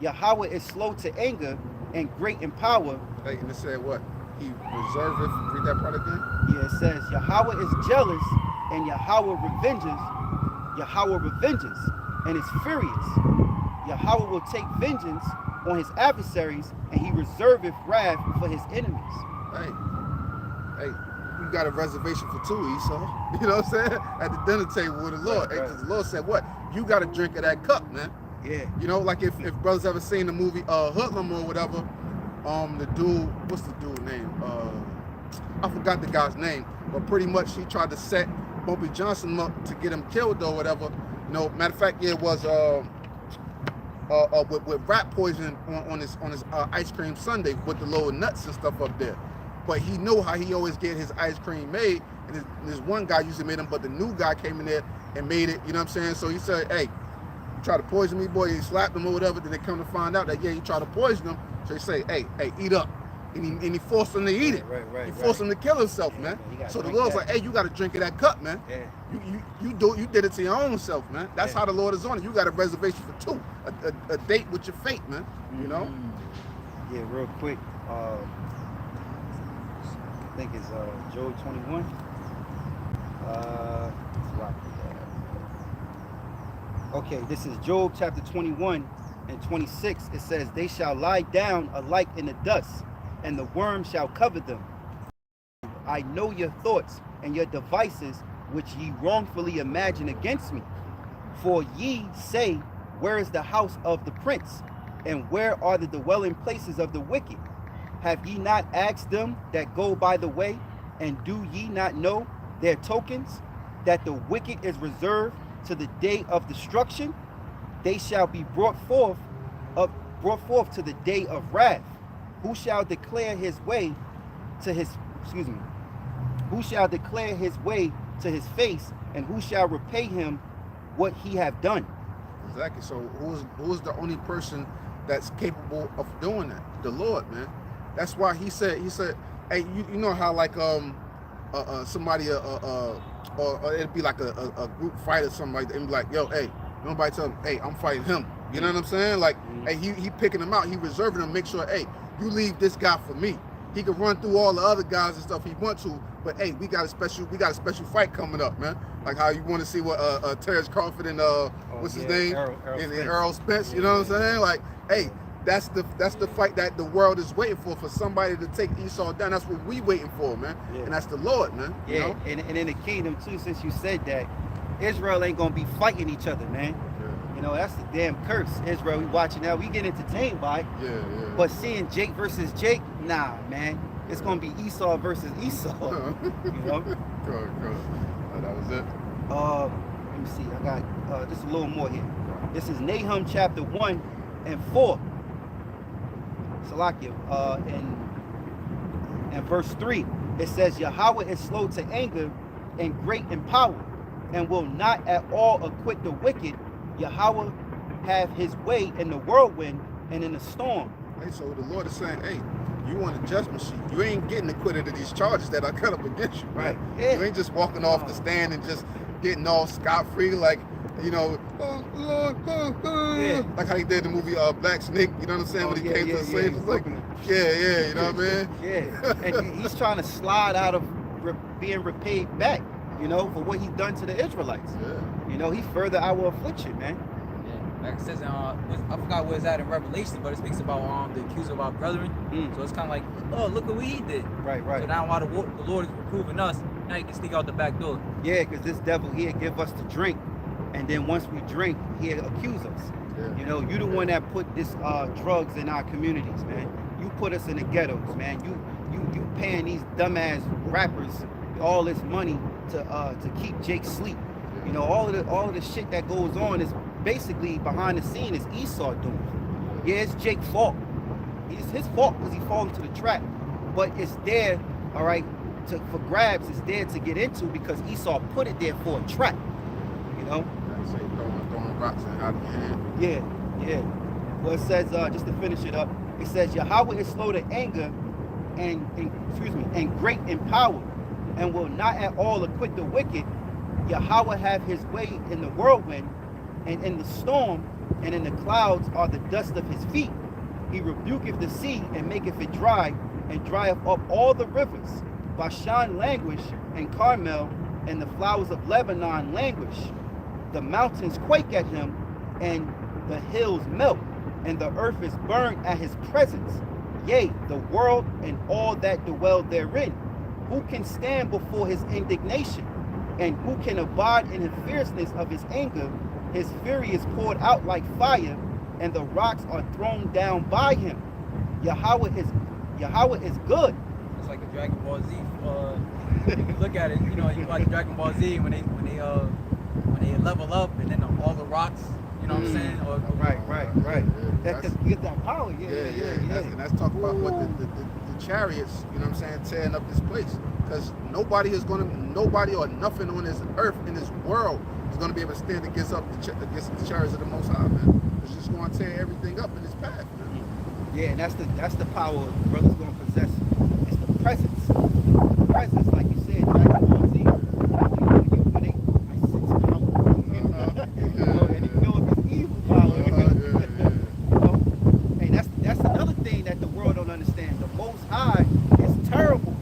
Yahweh is slow to anger and great in power. Hey, and it said what? He reserveth. Read that part again. Yeah, it says Yahweh is jealous, and Yahweh revenges. Yahweh revenges and is furious. Yahweh will take vengeance on his adversaries, and he reserveth wrath for his enemies. Hey, you got a reservation for two, Esau. You know what I'm saying? At the dinner table with the Lord. Right. The Lord said, what? You got to drink of that cup, man. Yeah. You know, like if brothers ever seen the movie Hoodlum or whatever, the dude, what's the dude name? I forgot the guy's name, but pretty much he tried to set Bumpy Johnson up to get him killed or whatever. You know, matter of fact, yeah, it was with rat poison on his ice cream sundae with the little nuts and stuff up there. But he knew how he always get his ice cream made, and this one guy usually made them, but the new guy came in there and made it. You know what I'm saying? So he said, "Hey, you try to poison me, boy." He slapped him or whatever. Then they come to find out that he tried to poison him. So he say, "Hey, eat up." And he forced him to eat it. He forced him to kill himself, man. So the Lord's like, "Hey, you got to drink of that cup, man. You did it to your own self, man. That's how the Lord is on it. You got a reservation for two, a date with your fate, man. You know." Yeah, real quick. I think it's Job 21. Okay, this is Job chapter 21 and 26. It says, "They shall lie down alike in the dust, and the worm shall cover them. I know your thoughts and your devices, which ye wrongfully imagine against me. For ye say, where is the house of the prince? And where are the dwelling places of the wicked? Have ye not asked them that go by the way? And do ye not know their tokens? That the wicked is reserved to the day of destruction. They shall be brought forth to the day of wrath. Who shall declare his way to his Who shall declare his way to his face, and who shall repay him what he have done?" Exactly. So who's the only person that's capable of doing that? The Lord, man. That's why he said, "Hey, you know how like somebody or it'd be like a group fight or something like that, and be like, yo, hey, nobody tell him, hey, I'm fighting him." You know what I'm saying? Like, hey, he picking him out, he reserving him, make sure, hey, you leave this guy for me. He can run through all the other guys and stuff he want to, but hey, we got a special fight coming up, man. Like how you want to see what Terrence Crawford and what's his name? Errol Spence. You know what I'm saying? Like, hey, that's the fight that the world is waiting for somebody to take Esau down. That's what we waiting for, man. Yeah. And that's the Lord, man. You know? and in the kingdom too, since you said that, Israel ain't gonna be fighting each other, man. You know, that's the damn curse. Israel, we watching now. We get entertained by it. Yeah. But seeing Jake versus Jake, nah, man. It's gonna be Esau versus Esau. You know? Good. That was it. Let me see. I got just a little more here. This is Nahum chapter 1 and 4. Salakia. And verse 3. It says, "Yahweh is slow to anger and great in power, and will not at all acquit the wicked. Yahweh have his way in the whirlwind and in the storm." Hey, so the Lord is saying, hey, you want a judgment sheet. You ain't getting acquitted of these charges that I cut up against you, right? Yeah. You ain't just walking off the stand and just getting all scot-free. Like, You know, Yeah. like how he did the movie Black Snake. You know what I'm saying? Oh, When he yeah, came yeah, to the yeah, slaves, he's it's like, Brooklyn. yeah, you know what I mean? Yeah, and he's trying to slide out of being repaid back, you know, for what he done to the Israelites. Yeah. You know, he furthered our affliction, man. Yeah, like it says, I forgot where it's at in Revelation, but it speaks about the accuser of our brethren. So it's kind of like, oh, look what he did. Right. So now while the Lord is reproving us, now you can sneak out the back door. Yeah, because this devil, he'll give us to drink, and then once we drink, he'll accuse us. Yeah. You know, you the one that put this drugs in our communities, man. You put us in the ghettos, man. You paying these dumbass rappers all this money to keep Jake sleep. You know, all of the shit that goes on is basically behind the scene is Esau doing. Yeah, it's Jake's fault. It's his fault because he fallen into the trap. But it's there, all right, for grabs. It's there to get into because Esau put it there for a trap. You know. Like I say, throwing rocks in out of your hand. Yeah. Well, it says just to finish it up, it says Yahweh is slow to anger and great in power, and will not at all acquit the wicked. Yahweh have his way in the whirlwind, and in the storm, and in the clouds are the dust of his feet. He rebuketh the sea and maketh it dry, and drieth up all the rivers. Bashan languish, and Carmel, and the flowers of Lebanon languish. The mountains quake at him, and the hills melt, and the earth is burned at his presence. Yea, the world and all that dwell therein. Who can stand before his indignation? And who can abide in the fierceness of his anger? His fury is poured out like fire, and the rocks are thrown down by him. Yahweh is good. It's like a Dragon Ball Z. If you look at it, you know, you watch Dragon Ball Z when they level up, and then all the rocks. You know what I'm saying? Right. That just get that power. Yeah. And that's talking about what the chariots, you know what I'm saying, tearing up this place. Because nobody or nothing on this earth, in this world, is going to be able to stand against the chariots of the Most High, man. It's just going to tear everything up in its path, man. Yeah, and that's the power brothers going to possess. It's the presence. The presence, like you said, Dragon Ball Z. When they sense power. You know, and you know if it's evil power. You know? Hey, that's another thing that the world don't understand. The Most High is terrible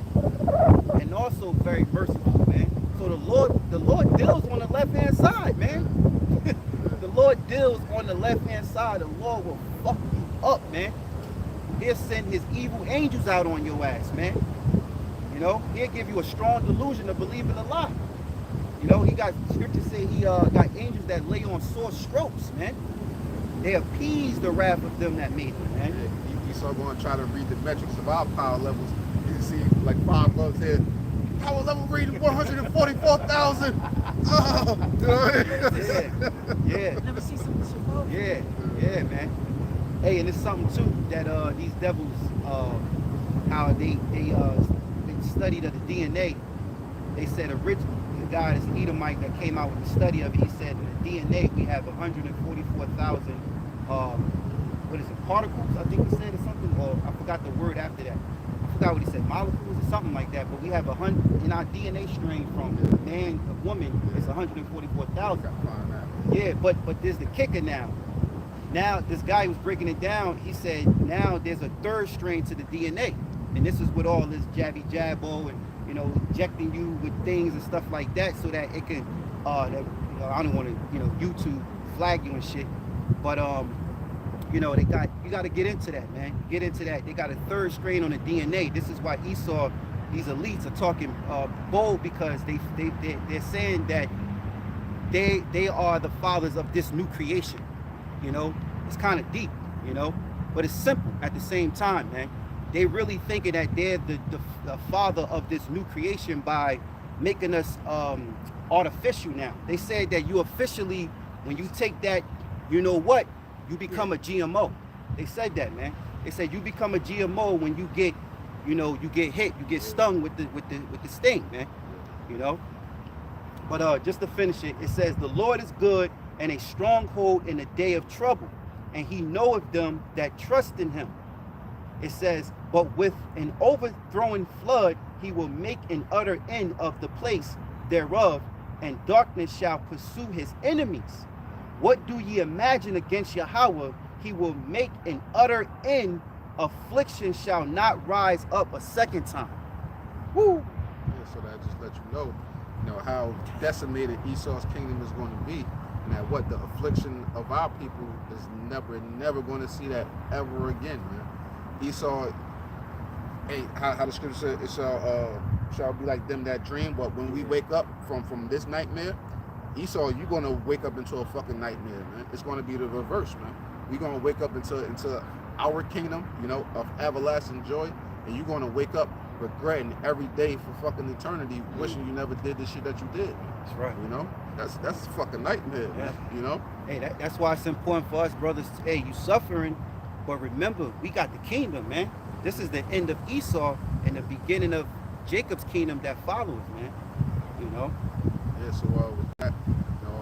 and also very merciful, man. So the Lord deals on the left-hand side, man. The Lord deals on the left-hand side. The Lord will fuck you up, man. He'll send his evil angels out on your ass, man. You know, he'll give you a strong delusion of believing a lie. You know, he got scripture say he got angels that lay on sore strokes, man. They appease the wrath of them that made them, man. Yeah, Esau going to try to read the metrics of our power levels. You see, like 5 bucks here. Power level rated 144,000. Oh, yeah. Never see something so low. Yeah, man. Hey, and it's something too that these devils, how they studied of the DNA. They said originally the guy, this Edomite that came out with the study of it, he said in the DNA we have 144,000 what is it, particles? I think he said or something, or I forgot the word after that. I forgot what he said, molecules or something like that. But we have 100 in our DNA strain from man to woman. It's 144,000. Yeah, but there's the kicker now. Now this guy was breaking it down. He said now there's a third strain to the DNA, and this is with all this jabby jabbo and injecting you with things and stuff like that, so that it can I don't want to YouTube flag you and shit, but you got to get into that, man. Get into that. They got a third strain on the DNA. This is why Esau, these elites are talking bold, because they're saying that they are the fathers of this new creation. It's kind of deep, but it's simple at the same time, man. They really thinking that they're the father of this new creation by making us artificial now. They said that you officially, when you take that, you become a GMO. They said that, man. They said you become a GMO when you get, you get hit, you get stung with the sting, man. But just to finish it, it says the Lord is good and a stronghold in the day of trouble, and he knoweth them that trust in him. It says, but with an overthrowing flood, he will make an utter end of the place thereof, and darkness shall pursue his enemies. What do ye imagine against Yahweh? He will make an utter end. Affliction shall not rise up a second time. Woo! Yeah, so that just let you know how decimated Esau's kingdom is going to be, and that what the affliction of our people is never going to see that ever again, man. Esau ain't how the scripture said it shall be like them that dream, but when we wake up from this nightmare, Esau, you're gonna wake up into a fucking nightmare, man. It's gonna be the reverse, man. We're gonna wake up into our kingdom, of everlasting joy, and you're gonna wake up regretting every day for fucking eternity, wishing you never did the shit that you did. That's right. That's a fucking nightmare, man. Hey, that's why it's important for us, brothers. Hey, you suffering, but remember, we got the kingdom, man. This is the end of Esau and the beginning of Jacob's kingdom that follows, man. Yeah, so with that,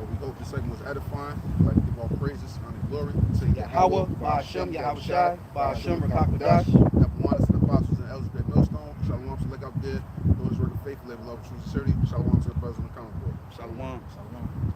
we hope this segment was edifying. We'd like to give all praises, honor, and glory to Yahweh, Ba'ashem, Yahweh Shai, Ba'ashem, Rakakadash. One to the apostles and elders, great millstone. Shalom to lick up there. Those who are the faith, live love, true sincerity. Shalom to the brothers on the common board. Shalom. Shalom.